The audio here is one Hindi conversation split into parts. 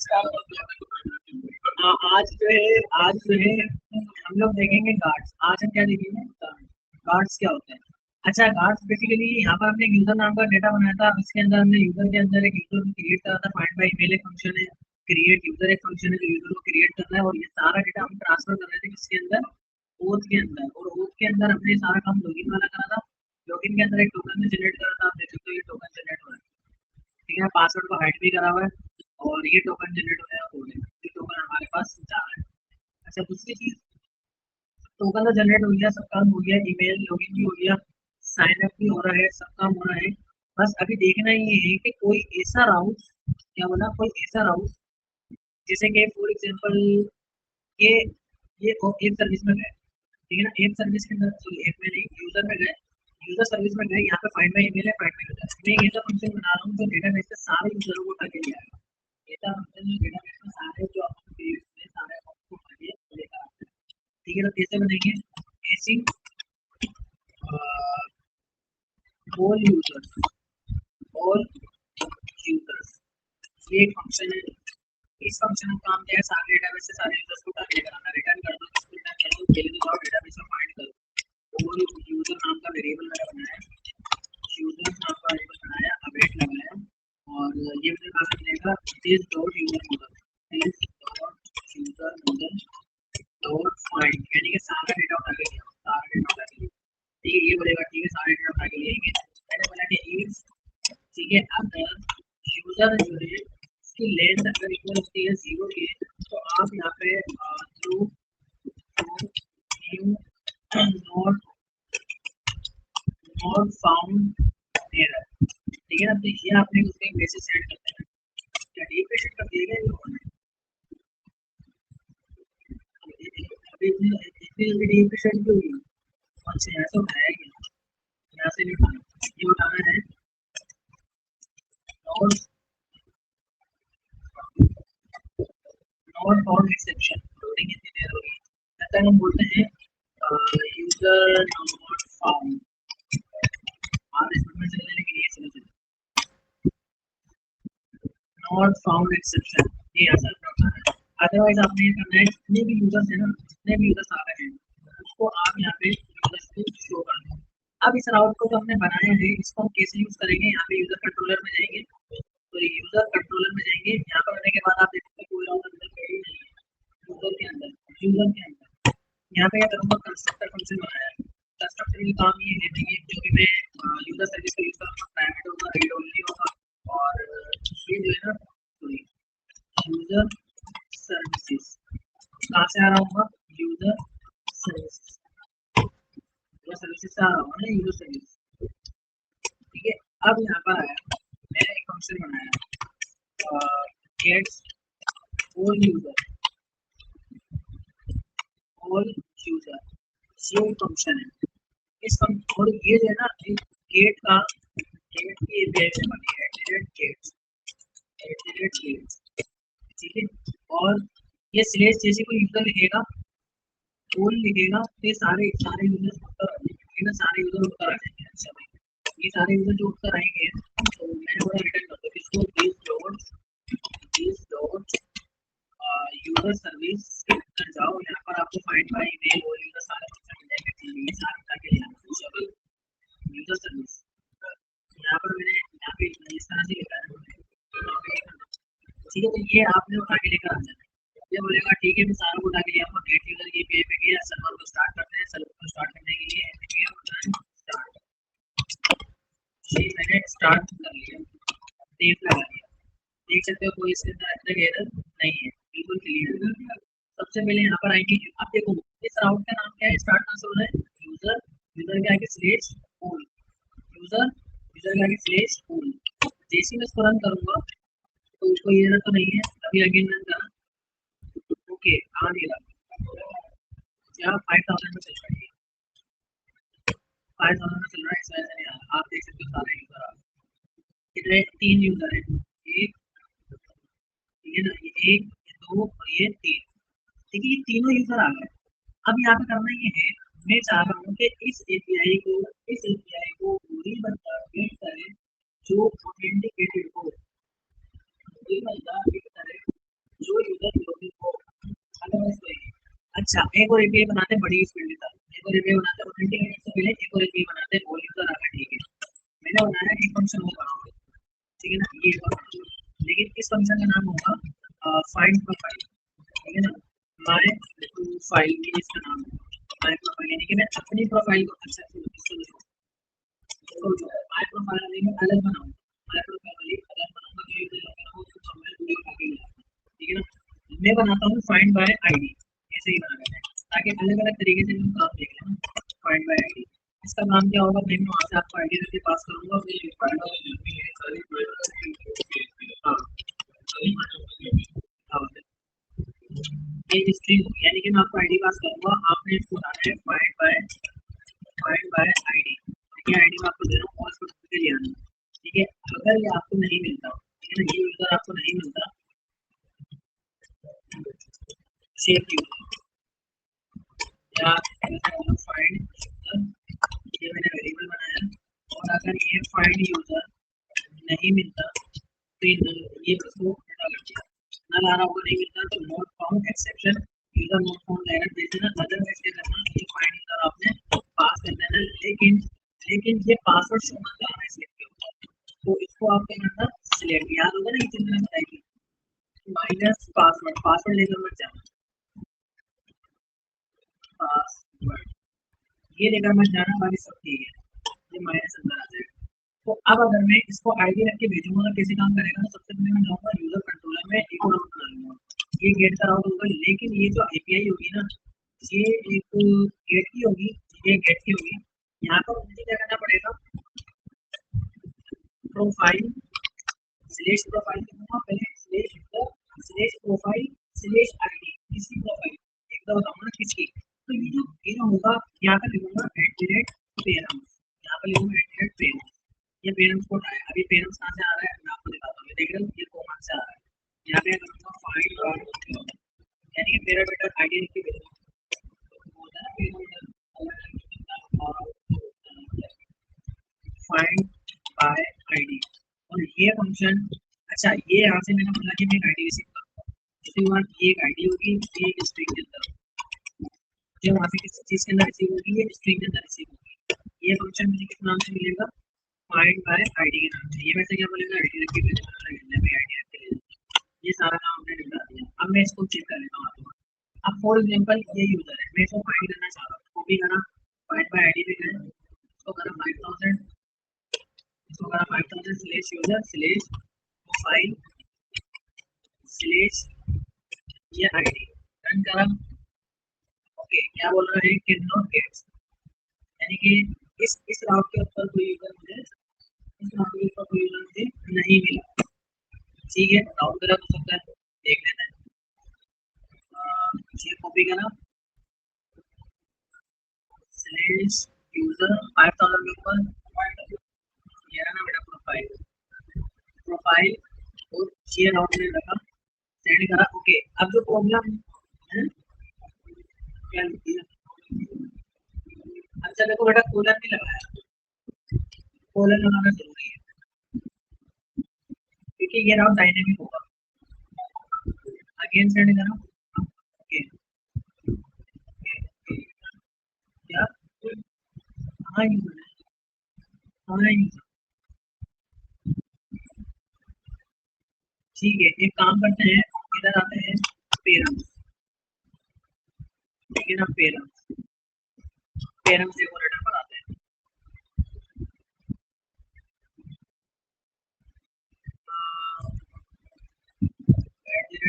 आज जो है हम लोग देखेंगे गार्ड्स। आज हम क्या देखेंगे? गार्ड्स क्या होते हैं? अच्छा, गार्ड्स बेसिकली यहाँ पर हमने यूजर नाम का डेटा बनाया था। इसके अंदर हमने यूजर के अंदर एक यूजर को क्रिएट करा था। फाइंड बाय ईमेल एक फंक्शन है, क्रिएट यूजर एक फंक्शन है जो यूजर को क्रिएट करना है, और ये सारा डेटा हम ट्रांसफर कर रहे थे किसके अंदर? ओथ के अंदर। और ओथ के अंदर हमने सारा काम लॉगिन वाला करा था। लॉगिन के अंदर एक टोकन जनरेट करा था। आप देख सकते हो ये टोकन जनरेट हो रहा है, ठीक है। पासवर्ड को हाइड भी करा हुआ है और ये टोकन जनरेट हो गया, हो गया ये टोकन हमारे पास जा रहा है। अच्छा, दूसरी चीज, टोकन तो जनरेट हो गया, सब काम हो गया, ईमेल लॉगिन भी हो गया, साइन अप भी हो रहा है, सब काम हो रहा है। बस अभी देखना ये है कि कोई ऐसा राउट, क्या बोला, कोई ऐसा राउट जैसे कि फॉर एग्जांपल ये एक सर्विस में गए, ठीक है ना। एक सर्विस के अंदर, सॉरी एक में नहीं, यूजर में गए, यूजर सर्विस में गए, यहाँ पे फाइंड माय ईमेल है, फाइंड माय यूजर, मैं ये तो फंक्शन बना रहा हूँ जो डेटाबेस से सारे यूजरों को उठा के ले आएगा। ये तो फंक्शन जो डेटाबेस में सारे जो सारे को उठा के लेकर आता है, ठीक है। तो कैसे बनेंगे? ऐसी ऑल यूजर्स, ऑल यूजर्स, ये एक फंक्शन है। इस फंक्शन का काम क्या है? सारे डेटाबेस से सारे यूजर्स को उठा के लेकर आना। रिटर्न कर दो, किसको रिटर्न कर दो? पहले तो जाओ डेटाबेस में फाइंड करो, और यूजर नाम का वेरिएबल मैंने बनाया, यूजर नाम का वेरिएबल बनाया, अवेट लगाया, और ये मुझे कहाँ मिलेगा? This dot user model, this dot user model dot find, यानी कि सारा डेटा उठा के लिया, सारा डेटा उठा के लिया, ठीक है। ये बोलेगा ठीक है, सारे डेटा उठा के लिए मैंने बोला कि इफ, ठीक है, अगर यूजर जो है इसकी लेंथ अगर इक्वल होती है 0 के, तो आप यहाँ पे through new not not found error, ठीक है ना। तो ये आपने उसके मैसेज सेंड करते हैं, क्या डीप्रेशन कर दिया गया इन लोगों ने? अभी इतनी इतनी जल्दी डीप्रेशन क्यों हुई? अच्छा, यहाँ से उठाया गया, यहाँ से नहीं उठाना, ये उठाना है not not found exception. Loading इतनी देर हो गई, तब तक हम बोलते हैं यूजर नॉट फाउंड। आप इसमें में चलने, लेकिन ये चलो चलो नॉट फाउंड एक्सेप्शन, ये ऐसा करना है। अदरवाइज आपने ये करना है, जितने भी यूजर्स है ना, जितने भी यूजर्स आ रहे हैं उसको आप यहाँ पे यूजर्स को शो कर दो। अब इस राउट को जो हमने बनाया है इसको हम कैसे यूज करेंगे? यहाँ पे यूजर कंट्रोलर में जाएंगे, तो यूजर कंट्रोलर में जाएंगे, यहाँ पर आने के बाद आप देखते हैं कोई राउट अंदर खड़ी नहीं है, यूजर के अंदर, यूजर के अंदर यहाँ पे क्या करूँगा? कंस्ट्रक्टर फंक्शन बनाया है। कंस्ट्रक्टर का काम ये है कि जो भी मैं यूजर सर्विस का यूज करूँगा, प्राइवेट होगा, रीड ओनली होगा, और ये जो है ना, यूजर सर्विसेज कहाँ से आ रहा होगा? यूजर सर्विसेज, यूजर सर्विसेज से आ रहा होगा ना, यूजर सर्विस, ठीक है। अब यहाँ पर आया, मैंने एक फंक्शन बनाया gets all user, all user, ये फंक्शन है। इस और ये जो है ना, एक गेट का, गेट की एपीआई से बनी है, गेट्स, गेट्स, ठीक है। और ये स्लेश जैसे कोई यूजर लिखेगा, ऑल लिखेगा, तो ये सारे सारे यूजर ऊपर आ जाएंगे ना, सारे यूजर ऊपर आ जाएंगे। अच्छा भाई, ये सारे यूजर जो ऊपर आएंगे, तो मैंने बोला रिटर्न कर दो इसको, दिस डॉट यूजर सर्विस के अंदर जाओ, यहाँ पर आपको फाइंड बाय ईमेल और यूजर सारे फंक्शन मिल जाएंगे, ठीक है। ये सारे उठा के ले आना यूजर सर्विस, यहाँ पर मैंने यहाँ पे इस तरह से लिखा है, ठीक है। तो ये आपने उठा के लेकर आ जाना है। ये बोलेगा ठीक है, मैं सारा उठा के ले आऊँगा, गेट यूजर की एपीआई पे गया, सर्वर को स्टार्ट करते हैं, सर्वर को स्टार्ट करने के लिए एपीआई होता है स्टार्ट, ये मैंने स्टार्ट कर लिया, सेव लगा लिया, देख सकते हो कोई इसके अंदर अभी तक एरर नहीं है, बिल्कुल क्लियर है। सबसे पहले यहाँ पर आएंगे, आप देखो इस राउट का नाम क्या है? स्टार्ट कहाँ से हो रहा है? यूजर, यूजर के आगे स्लेश पूल, यूजर, यूजर के आगे स्लेश पूल। जैसे मैं इसको रन करूंगा तो उसको एरर तो नहीं है, अभी अगेन रन करा, ओके आ नहीं रहा, क्या 5000 में चल रहा है, 5000 में चल रहा है, इस वजह से नहीं आ रहा। आप देख सकते हो सारे यूजर आ रहे, कितने? 3 यूजर है, एक, ये ना, ये 1, ये 2 और ये 3, ठीक है। ये तीनों यूजर आ गए। अब यहाँ पे करना ये है, मैं चाह रहा हूँ कि इस एपीआई को वही बंदा बिल्ड करे जो ऑथेंटिकेटेड हो, वही बंदा बिल्ड करे अच्छा, एक और एपीआई बनाते हैं बड़ी स्पीड के साथ, एक और एपीआई बनाते हैं ऑथेंटिकेशन से पहले, एक और एपीआई बनाते हैं ऑल यूजर आकर, ठीक है। मैंने बनाया एक फंक्शन वो बनाऊंगा, ठीक है ना, ये एक और फंक्शन, लेकिन इस फंक्शन का नाम होगा फाइंड प्रोफाइल, ठीक है ना, माय प्रोफाइल की इसका नाम होगा माय प्रोफाइल, यानी कि मैं अपनी प्रोफाइल को अच्छा तो माय प्रोफाइल वाली में अलग बनाऊंगा, माय प्रोफाइल वाली अलग बनाऊंगा, जो यूजर लॉगिन हो उसको मैं वीडियो आगे मिलाऊंगा, ठीक है ना। मैं बनाता हूँ फाइंड बाय आईडी, ऐसे ही बनाना है ताकि अलग अलग तरीके से हम काम देख लें। फाइंड बाय आईडी इसका नाम क्या होगा, मैं वहाँ से आपको आईडी करके पास करूंगा, फिर फाइंड हाँ हाँ ये स्ट्रिंग होगी, यानी कि मैं आपको आईडी पास करूंगा, आपने इसको बनाना है फाइंड बाय आईडी, ठीक है, आईडी में आपको दे रहा हूँ और इसको ढूंढ के ले आना, ठीक है। अगर ये आपको नहीं मिलता, ठीक है ना, ये यूजर आपको नहीं मिलता, सेव यूजर या फाइंड यूजर, ये मैंने वेरिएबल बनाया, और अगर ये फाइंड यूजर नहीं मिलता तो ये उसको उल्टा कर दिया, नल आ रहा होगा नहीं मिलता तो not found exception, user not found error दे देना, अदरवाइज क्या करना, ये फाइंड यूजर आपने पास कर देना, लेकिन ये पासवर्ड शो मत करना इसके ऊपर, तो इसको आपको करना सिलेक्ट, याद होगा ना ये चीज मैंने बताई थी, माइनस पासवर्ड लेकर मत जाना, पासवर्ड ये लेकर मत जाना, बाकी सब ठीक है, ये माइनस अंदर आ जाएगा। तो अब अगर मैं इसको आईडी रख के भेजूंगा तो कैसे काम करेगा, तो सबसे पहले मैं जाऊंगा यूजर कंट्रोलर में, एक और बना लूंगा, ये गेट का राउट होगा, लेकिन ये जो एपीआई होगी ना, ये एक गेट की होगी, ये गेट की होगी, यहाँ पर मुझे क्या करना पड़ेगा, प्रोफाइल स्लैश प्रोफाइल लिखूंगा पहले, slash user slash profile slash ID, किसकी प्रोफाइल एक तो बताऊंगा ना किसकी, तो ये जो होगा यहाँ पर लिखूंगा @parents, यहाँ पर लिखूंगा @parents, ये पेरेंट्स कोड आया, अभी पेरेंट्स कहाँ से आ रहा है मैं आपको दिखाता हूँ, ये देख रहे हो ये कॉमन से आ रहा है, यहाँ पे करूँगा फाइंड बाय, यानी कि मेरा बेटा आईडी लिख के भेजूंगा, तो होता है फाइंड बाय आईडी, और ये फंक्शन, अच्छा ये यहाँ से मैंने बोला कि मैं एक आईडी रिसीव करूँगा, इसके बाद ये एक आईडी होगी, ये एक स्ट्रिंग के अंदर, जो वहाँ से किस चीज़ के अंदर रिसीव होगी, ये स्ट्रिंग के अंदर रिसीव होगी, ये फंक्शन मुझे किस नाम से मिलेगा, फाइंड बाय आईडी के नाम से, ये वैसे क्या बोलेगा आईडी रख के भेजना, आईडी रख के भेजना, ये सारा काम हमने निकाल दिया। अब मैं इसको चेक कर लेता हूँ, अब फॉर एग्जांपल ये यूजर है, मैं इसको फाइंड करना चाह रहा हूँ, कॉपी करा फाइंड बाय आईडी पे गए, इसको करा 5000, इसको करा 5000 slash user slash profile slash ये आईडी, रन करा, ओके क्या बोल रहा है, कैन नॉट गेट, यानी कि इस राउट के ऊपर कोई यूजर मुझे, इस राउट के ऊपर कोई यूजर मुझे नहीं मिला, ठीक है, राउट करा हो सकता है, देख लेते हैं, ये कॉपी करा स्लैश यूजर 5000 के ऊपर, ये रहा ना मेरा प्रोफाइल और ये राउट में रखा, सेंड करा, ओके। अब जो प्रॉब्लम है क्या लिखी है, अच्छा देखो बेटा कूलर नहीं लगाया, कूलर लगाना जरूरी है क्योंकि ये राउट डायनेमिक होगा, अगेन सेंड करा, ओके क्या, हाँ यूजर, हाँ यूजर, ठीक है, एक काम करते हैं, इधर आते हैं पेरेंट्स, ठीक है ना, पेरेंट्स डेकोरेटर पर आते हैं,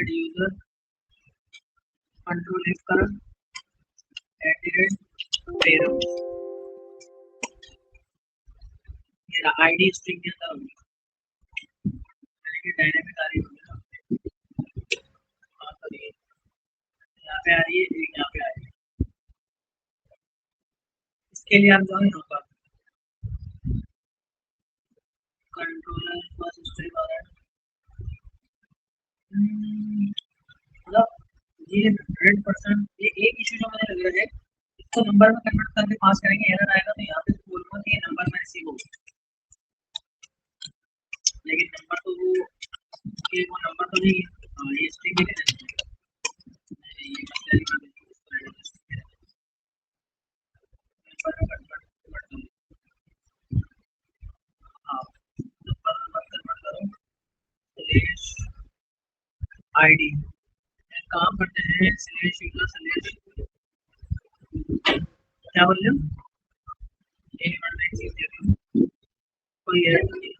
यूजर कंट्रोल एफ करा पेरेंट्स, मेरा आईडी स्ट्रिंग के अंदर होगी, यानी कि डायनेमिक आ रही होगी, हाँ सॉरी यहाँ पे आ रही है, एक यहाँ पे आ रही है, इसके लिए आप जाओ यहाँ पर कंट्रोलर बस स्ट्रिंग आ रहा है, मतलब ये 100% ये एक इशू जो मुझे लग रहा है, इसको नंबर में कन्वर्ट करके पास करेंगे, एरर आएगा तो यहाँ पे बोलूंगा कि ये नंबर में रिसीव होगा, लेकिन नंबर तो वो नंबर तो नहीं है, ये स्ट्रिंग ही लेना चाहिए, ये मसला नहीं है, आईडी काम करते हैं स्लैश यूजर स्लैश क्या बोल रहे हो एक मिनट में एक चीज दे रही हूँ कोई एरर नहीं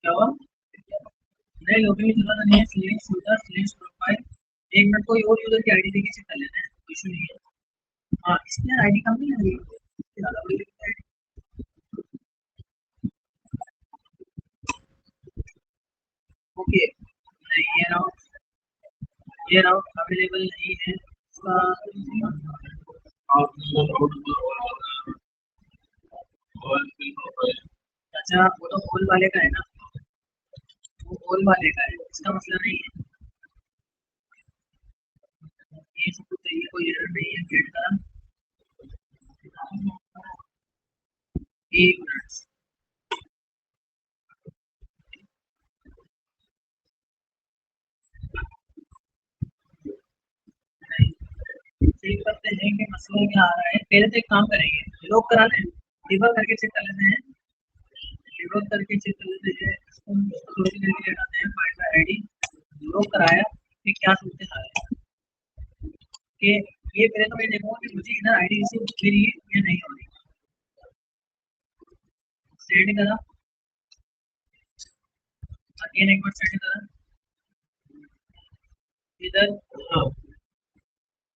क्या हुआ नहीं लोगों की जरूरत नहीं है स्लैश यूजर स्लैश प्रोफाइल एक मिनट कोई और यूजर की आईडी देके चेक कर लेना है इशू नहीं है हाँ इसमें आईडी कम नहीं लग रही ज्यादा बड़ी लगती है ओके नहीं ये राउट अवेलेबल नहीं है इसका अच्छा वो तो होल वाले का है ना वो होल वाले का है इसका मसला नहीं है ये सब कुछ चाहिए कोई एरर नहीं है गेट का एक मिनट चेक करते हैं कि मसला क्या आ रहा है पहले तो एक काम करेंगे लॉक करा लें डिबग करके चेक कर लेते हैं डिबग करके चेक कर लेते हैं इसको थोड़ी देर के लिए हटाते हैं फाइंड बाय आईडी लॉक कराया कि क्या सूरत हाल है कि ये पहले तो मैं देखूंगा कि मुझे इधर आईडी रिसीव हो रही है या नहीं हो रही सेट करा अगेन एक बार सेट करा इधर हाँ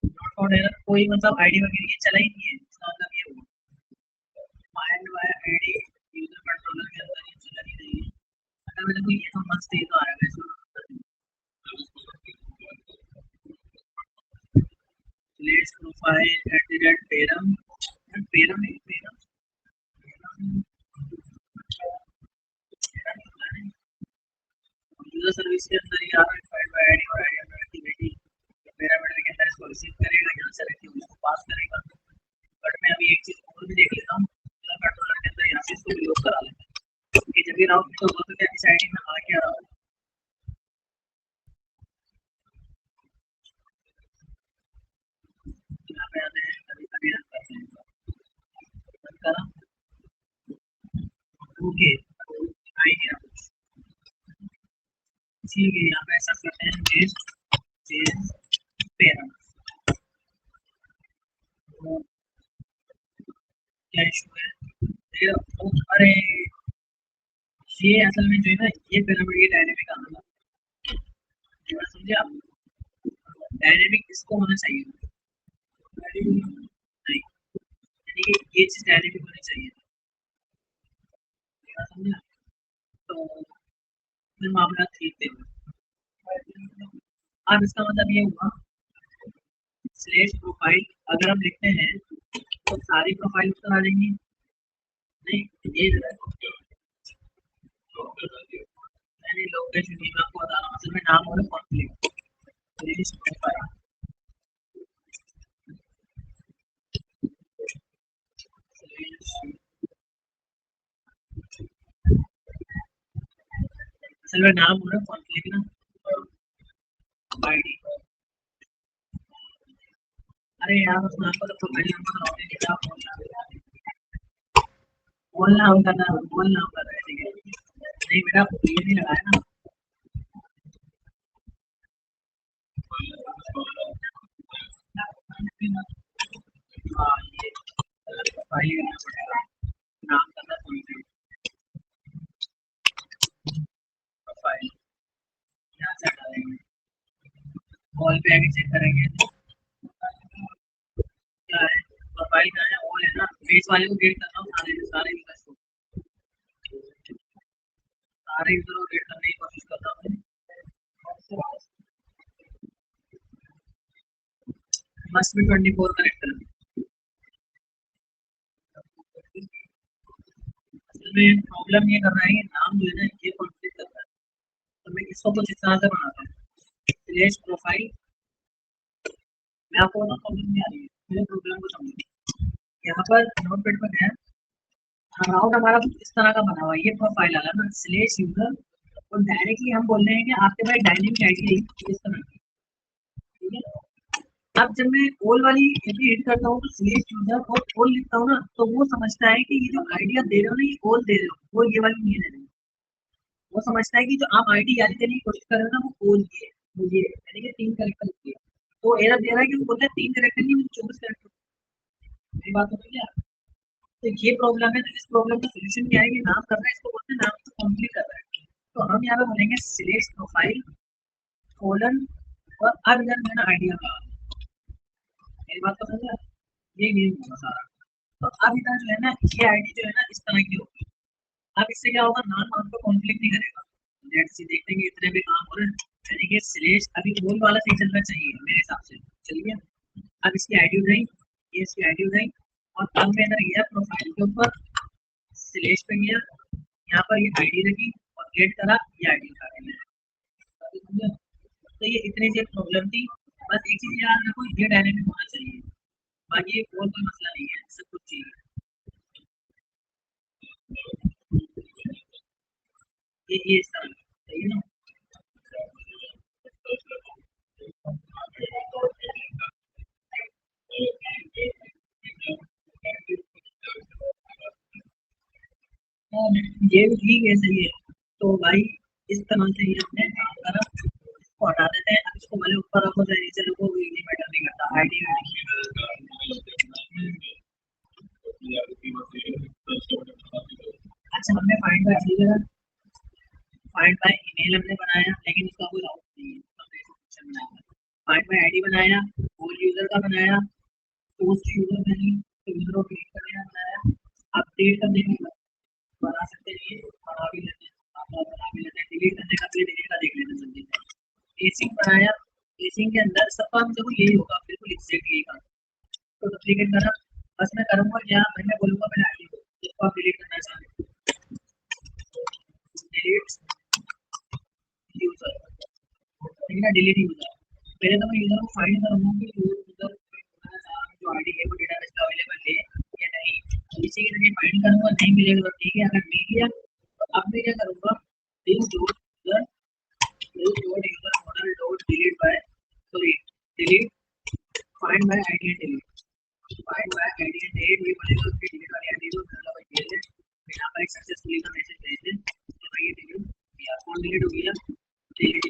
नॉट फाउंड एरर कोई मतलब आईडी वगैरह ये चला ही नहीं है इसका मतलब ये हुआ find by ID user controller के अंदर ये चला ही नहीं है अगर मेरे को ये तो मस्त ये तो आएगा इसको place profile at the rate perm perm नहीं पेरम यूजर सर्विस के अंदर ये आ रहा है फाइंड बाय आईडी और आईडी अंडर एक्टिविटी पैरामीटर के अंदर इसको रिसीव करेगा यहाँ से रखिए उसको पास करेगा बट मैं अभी एक चीज और भी देख लेता हूँ कंट्रोलर के अंदर यहाँ से इसको भी लॉक करा लेते हैं कि जब भी राउट तो वो तो क्या इस आईडी में आ क्या रहा है यहाँ पे आते हैं कभी कभी रन करते हैं रन करा ओके आई गया ठीक है यहाँ पे ऐसा करते हैं नेक्स्ट चेंज पेरेंट्स क्या इशू है अरे ये असल में जो है ना ये पिरामिड ये डायनेमिक आना था समझे आप डायनेमिक इसको होना चाहिए नहीं यानी कि ये चीज डायनेमिक होनी चाहिए समझा तो फिर मामला ठीक थे अब इसका मतलब ये हुआ स्लैश प्रोफाइल अगर हम लिखते हैं तो सारी प्रोफाइल ऊपर आ जाएंगी नहीं ये मैंने लोकेशन मैं आपको बता रहा हूँ असल में नाम हो रहा है कॉन्फ्लिक्ट स्लैश प्रोफाइल असल में नाम हो रहा है कॉन्फ्लिक्ट ना आईडी अरे यार उस नाम पर तो प्रोफाइल नंबर होने के क्या बोलना होगा ना बोलना होगा ठीक है नहीं मेरा ये नहीं लगाया ना हाँ ये प्रोफाइल नाम करना प्रोफाइल यहाँ से डालेंगे कॉल पे आगे चेक करेंगे क्या है प्रोफाइल का है ऑल है ना बेस वाले को गेट करना सारे सारे यूजर्स को सारे यूजर को गेट करने की कोशिश करता हूँ मस्ट बी 24 करेक्टर असल में प्रॉब्लम ये कर रहा है कि नाम जो है ना ये कॉन्फ्लिक्ट कर रहा है तो मैं इसको कुछ इस तरह से बनाता हूँ स्लैश प्रोफाइल मैं आपको प्रॉब्लम नहीं आ रही है मेरे प्रॉब्लम को समझिए यहाँ पर नोटपैड पर गया राउट हमारा इस तरह का बना हुआ है ये प्रोफाइल आला ना स्लैश यूजर और डायरेक्टली हम बोल रहे हैं कि आपके पास डायनेमिक आईडी है इस तरह की ठीक है अब जब मैं ओल वाली एंट्री एड करता हूँ तो सिलेक्ट यूजर और ओल लिखता हूँ ना, तो वो समझता है कि ये जो आइडिया दे रहे हो ना, ये ओल दे रहे हो, वो ये वाली नहीं दे रहे हो। वो समझता है कि जो आप आईडी याद करने की कोशिश कर रहे हो ना, वो ओल की है, मुझे यानी कि 3 कैरेक्टर की है। तो एरर दे रहा है कि वो बोलता है 3 कैरेक्टर नहीं, मुझे 24 कैरेक्टर। मेरी बात हो रही है? तो ये प्रॉब्लम है। तो इस प्रॉब्लम का सोल्यूशन क्या है कि नाम कर रहा है, इसको बोलते हैं नाम को कंप्लीट कर रहा है। तो हम यहाँ पे बोलेंगे सिलेक्ट प्रोफाइल कोलन, और अब इधर मैंने आइडिया का, मेरी बात को समझा, ये नहीं होगा सारा। तो अब इधर जो है ना, ये आईडी जो है ना इस तरह की होगी। अब इससे क्या होगा, नाम आपको कॉन्फ्लिक्ट नहीं करेगा। लेट्स सी, देखते हैं कि इतने भी काम हो रहे हैं। यानी कि सिलेक्ट अभी गोल वाला सही चलना चाहिए मेरे हिसाब से। चलिए, अब इसकी आईडी उठाई, ये इसकी आईडी उठाई, और अब मैं इधर गया प्रोफाइल के ऊपर, सिलेक्ट पे गया, यहाँ पर ये आईडी रखी और गेट करा, ये आईडी उठा के मैंने। तो ये इतनी सी एक प्रॉब्लम थी। बस एक चीज याद रखो, ये डायनेमिक होना चाहिए, बाकी और कोई मसला नहीं है, सब कुछ चाहिए। ये इस तरह सही है ना। और ये भी ठीक है, सही है। तो भाई इस तरह से ये अपने काम करा, इसको हटा देते हैं। अब इसको भले ऊपर रखो चाहे नीचे रखो, वो ये मैटर नहीं करता, आईडी। अच्छा, हमने फाइंड बाय ठीक है, फाइंड बाय ईमेल हमने बनाया, लेकिन इसका कोई आउट नहीं है, हमने इसे फंक्शन बनाया। फाइंड बाय आईडी बनाया, ओल्ड यूजर का बनाया, पोस्ट यूजर नहीं, तो यूजर को क्लिक करने का बनाया, अपडेट करने का बना सकते हैं, ये बना भी लेते हैं, बना भी लेते हैं। डिलीट करने का, पहले डिलीट का देख लेते हैं जल्दी। एसिंग बनाया, एसिंग के अंदर सब काम देखो यही होगा, बिल्कुल एग्जैक्ट यही काम। तो डुप्लीकेट करा, बस मैं करूंगा क्या, मैं बोलूंगा मैंने आईडी को, जिसको आप डिलीट करना चाहते हैं, डिलीट यूजर, ठीक है, डिलीट यूजर। पहले तो मैं यूजर को फाइंड करूंगा कि यूजर जो आईडी है वो डेटाबेस में अवेलेबल है या नहीं। इसी के जरिए फाइंड करूंगा, नहीं मिलेगा तो ठीक है, अगर मिल गया तो अब मैं क्या करूंगा, this dot user, this dot user model dot delete by, sorry, delete find by ID and delete, find by ID and delete, ये बोलेगा उसकी डिलीट वाली आईडी को मतलब ये ले, फिर यहाँ पर एक सक्सेसफुली का मैसेज भेज दे कि भाई ये डिलीट किया, कौन डिलीट हो गया, डिलीट,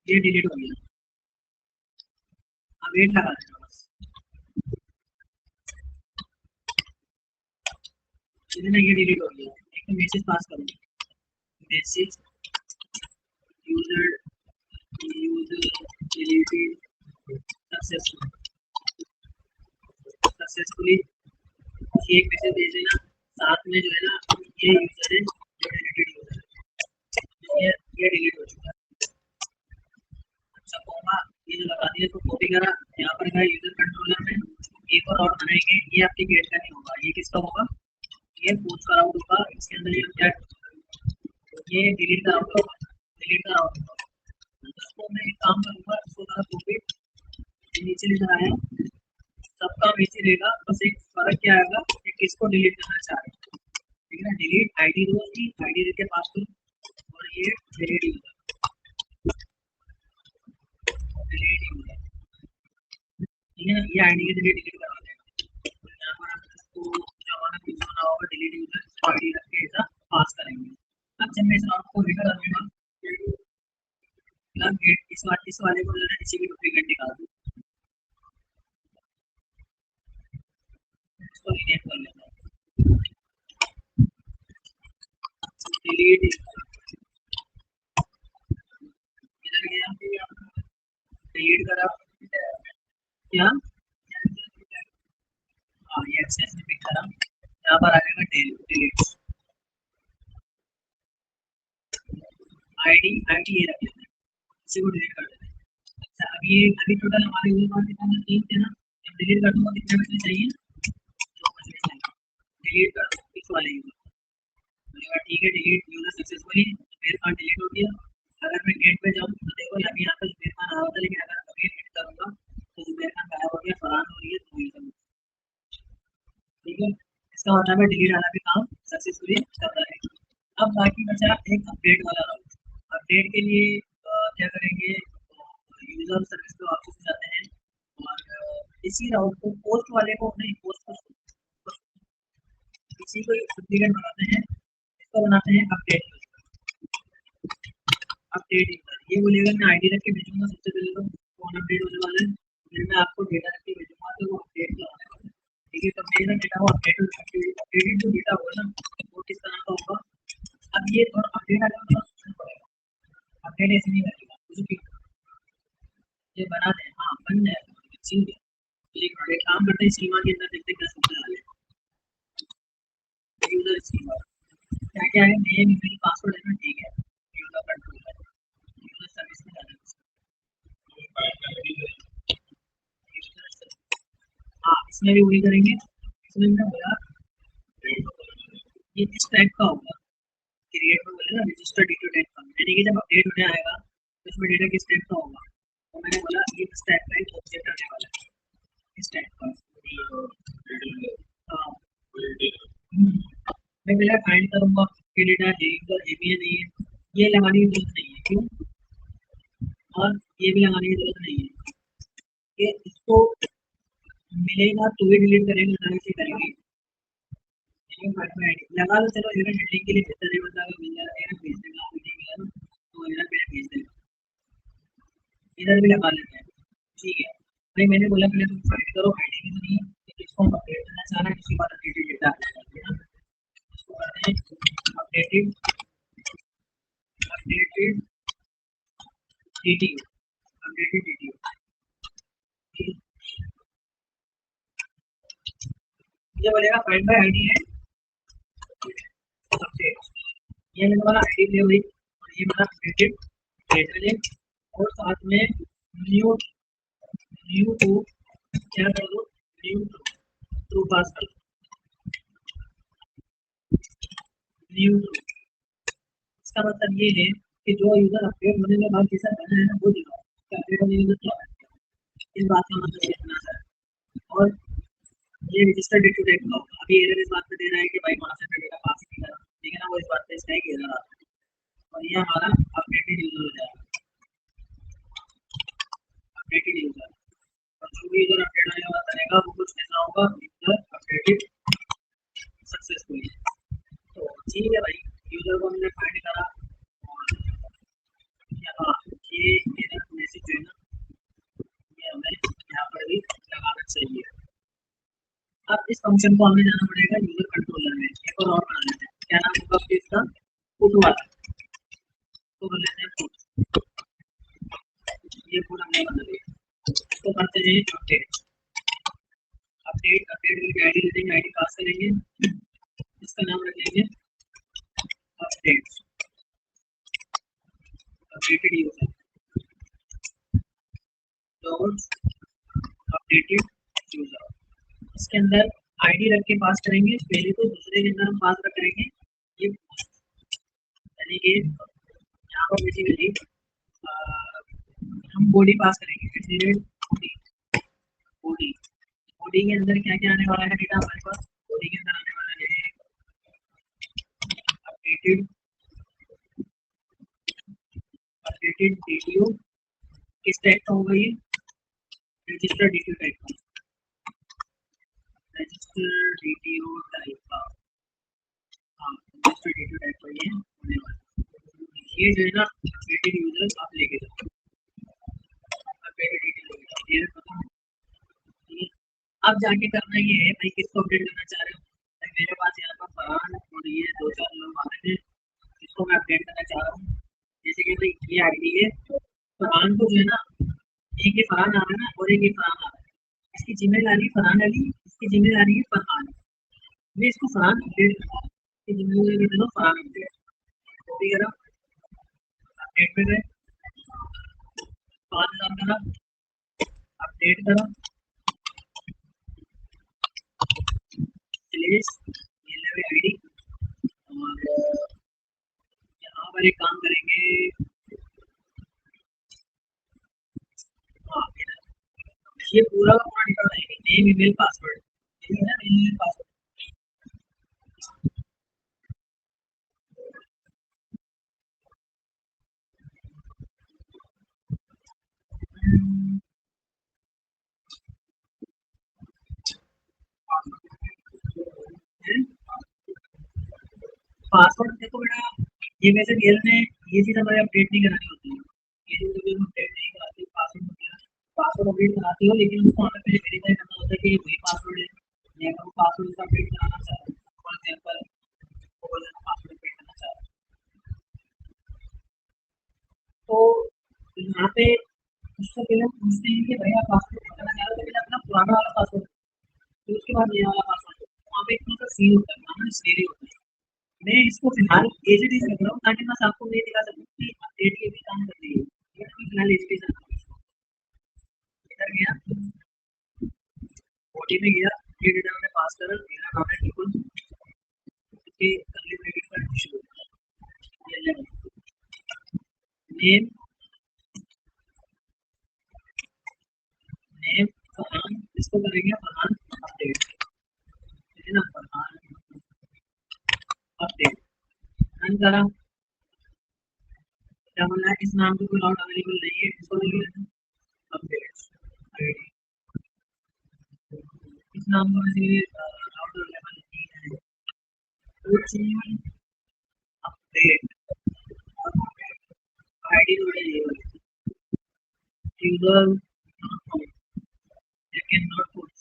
ये डिलीट हो गया। अब वेट लगा देना बस, इतना ये डिलीट हो गया। एक तो मैसेज पास करूंगा, message user, user deleted successful, successfully, ये एक मैसेज भेज देना। साथ में जो है ना, ये यूजर है जो डिलीटेड यूजर है, ये डिलीट हो चुका है। अच्छा कॉमा, ये जो लगा दिया, तो कॉपी करा, यहाँ पर गया यूजर कंट्रोलर में, एक और बनाएंगे, ये आपके गेट का नहीं होगा, ये किसका होगा, ये पोस्ट का आउट होगा। इसके अंदर ये क्या, ये डिलीट का आउट होगा, डिलीट का आउट होगा। इसको मैं एक काम करूंगा, इसको जरा कॉपी नीचे लेकर आया, सबका नीचे रहेगा, बस एक फर्क क्या आएगा कि किसको डिलीट करना चाह रहे हैं, ठीक है ना। डिलीट आईडी रोज की आईडी देके पास करो, और ये डिलीट यूजर, डिलीट यूजर, ठीक है ना, ये आईडी के जरिए डिलीट करवा देगा। यहाँ पर हम इसको जो हमारा यूजर बना होगा डिलीट यूजर आईडी रख के ऐसा पास करेंगे। अब जब मैं इस राउंड को हिट करूंगा, गेट इस वाले को जो है इसी की डुप्लीकेट निकाल दूँ, इसको रीनेम कर लेता हूँ, डिलीट, इधर गया, डिलीट करा, क्या, हाँ ये एक्सेस में पिक करा, यहाँ पर आ जाएगा डिलीट, आईडी आईडी ये रख लेते हैं, इसी को डिलीट कर देते हैं। अच्छा, अभी टोटल हमारे यूजर पास कितना, 3 थे ना, जब डिलीट कर दूंगा कितने बचने चाहिए, 2 बचने चाहिए, डिलीट कर दो इस वाले यूजर, बोलेगा ठीक है डिलीट यूजर सक्सेसफुली, तो मेरे पास डिलीट हो गया। अगर मैं गेट पे जाऊँ तो देखो अभी यहाँ पर जुबेर खान आ रहा था, लेकिन अगर अभी हिट करूंगा तो जुबेर खान गायब हो गया, फरहान हो रही है, तो यूजर, ठीक है। इसका मतलब है डिलीट वाला भी काम सक्सेसफुली कर रहा है। अब बाकी बचा एक अपडेट वाला राउट। अपडेट के लिए क्या करेंगे, यूजर सर्विस पे वापस जाते हैं और इसी राउट को पोस्ट वाले को नहीं, पोस्ट को इसी को डुप्लीकेट बनाते हैं, इसको बनाते हैं अपडेट यूजर। ये बोलेगा मैं आईडी रख के भेजूंगा, सबसे पहले तो कौन अपडेट होने वाला है, फिर मैं आपको डेटा रख के भेजूंगा तो वो अपडेट कराने वाला है। ठीक है, तो मेरा डेटा वो अपडेटेड जो डेटा होगा ना वो किस तरह का होगा। अब ये थोड़ा अपडेट आने में थोड़ा सोचना पड़ेगा, अपडेट ऐसे नहीं करेगा कुछ, ये बना दें, हाँ बन जाएगा, ठीक है। एक काम करते हैं, स्कीमा के अंदर देखते हैं क्या समझ आ जाएगा। यूजर स्कीमा क्या क्या है, नेम ईमेल पासवर्ड है ना, ठीक है। यूजर कंट्रोल है, यूजर सर्विस में जाना है। हाँ इसमें भी वही करेंगे, इसमें मैंने बोला ये इस टाइप का होगा, क्रिएट में बोले ना रजिस्टर डिटेल टाइप का, यानी कि जब अपडेट होने आएगा तो इसमें डेटा किस टाइप का होगा, तो मैंने बोला ये इस टाइप का एक ऑब्जेक्ट आने वाला है, इस टाइप का। हाँ मैं पहले फाइंड करूंगा कि डेटा है इधर, ये भी है नहीं है, ये लगाने की जरूरत नहीं है, क्यों, और ये भी लगाने की जरूरत नहीं है, कि इसको मिलेगा तो ही डिलीट करेंगे, ना इसे करेंगे लगा लो। चलो एरर हैंडलिंग के लिए बेहतर है, मतलब अगर मिल जाए एरर भेज देगा, अभी नहीं मिला ना तो एरर पहले भेज देगा, इधर भी लगा लेते हैं, ठीक है। भाई मैंने बोला पहले तुम फाइंड करो आईडी की, तो नहीं किसको अपडेट करना चाह रहा है, किसी बात अपडेटेड डेटा आ जाएगा, इसको करते हैं updated updated DTU, updated DTU, ये बोलेगा फाइंड बाय आईडी है अपडेट, ये मैंने वाला आईडी ले हुई और ये मेरा अपडेटेड डेटा है, और साथ में न्यू न्यू टू क्या कर दो, न्यू टू पास कर दो, न्यू टू। इसका मतलब ये है कि जो यूजर अपडेट होने के बाद जैसा बना है ना वो दिखाओ, अपडेट होने के बाद क्या है, इस बात का मतलब ये होना चाहिए। और ये रजिस्टर डेट टू डेट का होगा, अभी एरर इस बात पे दे रहा है कि भाई वहां से डेटा पास नहीं करा, ठीक है ना, वो इस बात पे इसका एक एरर आता है, और ये हमारा अपडेटेड यूजर हो जाएगा, अपडेटेड यूजर। और जो भी यूजर अपडेट होने वाला करेगा वो कुछ ऐसा होगा, यूजर अपडेटेड सक्सेसफुली। तो ठीक है भाई, यूजर को हमने फाइंड करा और यहाँ ये एरर मैसेज जो है ना ये हमें यहाँ पर भी लगाना चाहिए। अब इस फंक्शन को हमें जाना पड़ेगा यूजर कंट्रोलर में, एक और बना लेते हैं, क्या नाम होगा फिर इसका, पुट वाला, तो कर लेते हैं पुट, ये पुट हमने बना लिया, तो करते हैं अपडेट, अपडेट अपडेट के लिए आईडी ले देंगे, आईडी पास करेंगे, इसका नाम रखेंगे update, updated user dot updated user. इसके अंदर आईडी रख के पास करेंगे, पहले तो दूसरे के अंदर हम पास करेंगे ये, यानी कि यहाँ पर बेसिकली हम बॉडी पास करेंगे, बॉडी बॉडी बॉडी के अंदर क्या क्या आने वाला है डेटा हमारे पास, बॉडी के अंदर आने वाला है अपडेटेड अपडेटेड डीटीओ, किस टाइप का होगा ये, रजिस्टर डीटीओ टाइप का, रजिस्टर डीटीओ टाइप का, हाँ रजिस्टर डीटीओ टाइप का ये होने वाला है। ये जो है ना अपडेटेड यूजर आप लेके जाओ, अपडेटेड डीटीओ लेके जाओ, ये पता है। अब जाके करना ये है भाई, किसको अपडेट करना चाह रहे हो, भाई मेरे पास यहाँ पर फरहान और ये दो चार लोग आ रहे हैं, इसको मैं अपडेट करना चाह रहा हूँ, जैसे कि भाई ये आईडी है फरहान को जो है ना, एक ये फरहान आ रहा है ना और एक ये फरहान आ रहा है, इसकी जीमेल आ रही है फरहान अली, इसकी जीमेल आ रही है फरहान, मैं इसको फरहान अपडेट करता हूँ, इसकी जीमेल में दे दो फरहान अपडेट, कॉपी करा, अपडेट पे गए, 5000 करा, अपडेट करा, प्लेस ये ले आईडी, और यहाँ पर एक काम करेंगे, हाँ ये पूरा का पूरा डेटा रहेगा, नेम ईमेल पासवर्ड, ठीक है ना, नेम ईमेल पासवर्ड, पासवर्ड देखो बेटा, ये वैसे रियल में ये चीज हमें अपडेट नहीं करानी होती है, ये चीज कभी हम अपडेट नहीं कराते। पासवर्ड वगैरह पासवर्ड अपडेट कराती हो, लेकिन उसको हमें पहले वेरीफाई करना होता है कि ये वही पासवर्ड है या अगर वो पासवर्ड का अपडेट कराना चाह रहे हैं। फॉर एग्जाम्पल पासवर्ड अपडेट करना चाह रहे हैं तो यहाँ पे उससे पहले हम पूछते हैं कि भैया पासवर्ड करना चाह रहे हो तो पहले अपना पुराना वाला पासवर्ड, फिर उसके बाद नया वाला पासवर्ड। वहाँ पे एक तरह का सीन होता है, पुराना स्केरी होता है। मैं इसको फिलहाल एज इट इज रख रहा हूँ ताकि बस आपको ये दिखा सकूँ कि अपडेट के भी काम कर रही है। ये मैं फिलहाल एज इट इज रख रहा हूँ। इधर गया, बॉडी में गया, ये डेटा मैंने पास करा, मेरा नाम है बिल्कुल कि करली ब्रैकेट का शुरू ये नेम नेम फरहान, इसको करेंगे फरहान अपडेट, है ना, फरहान अपडेट। रन करा, क्या बोला है, इस नाम को कोई और अवेलेबल नहीं है, इसको लिख अपडेट्स आईडी, इस नाम को वैसे और अवेलेबल नहीं है, तो चाहिए अपडेट आईडी जोड़े ये वाली user you cannot put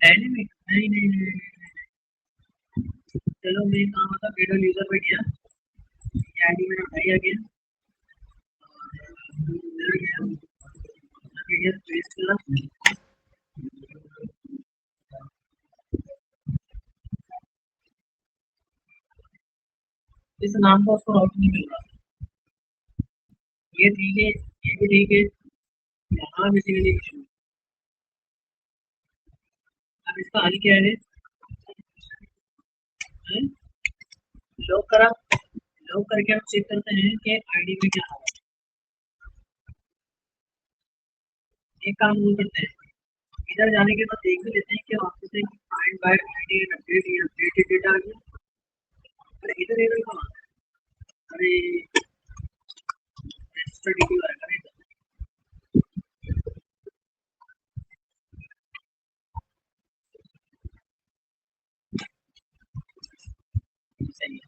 dynamic नहीं नहीं नहीं चलो मैं काम आता पेडल यूजर पे गया, ये आईडी मैंने उठाई अगेन इधर गया, पीडीएफ पेस्ट करा, इस नाम का उसको आउट नहीं मिल रहा, ये ठीक है, ये भी ठीक है, यहाँ बेसिकली इशू। अब इसका हल क्या है, लॉक करा, लॉक करके हम चेक करते हैं कि आईडी में क्या आ रहा है। एक काम वो करते हैं, इधर जाने के बाद देख भी लेते हैं कि वापस से find by ID and update, ये अपडेटेड डेटा आ गया। अरे इधर एरर कहाँ, अरे रजिस्टर डिटेल आएगा ना इधर, सही है,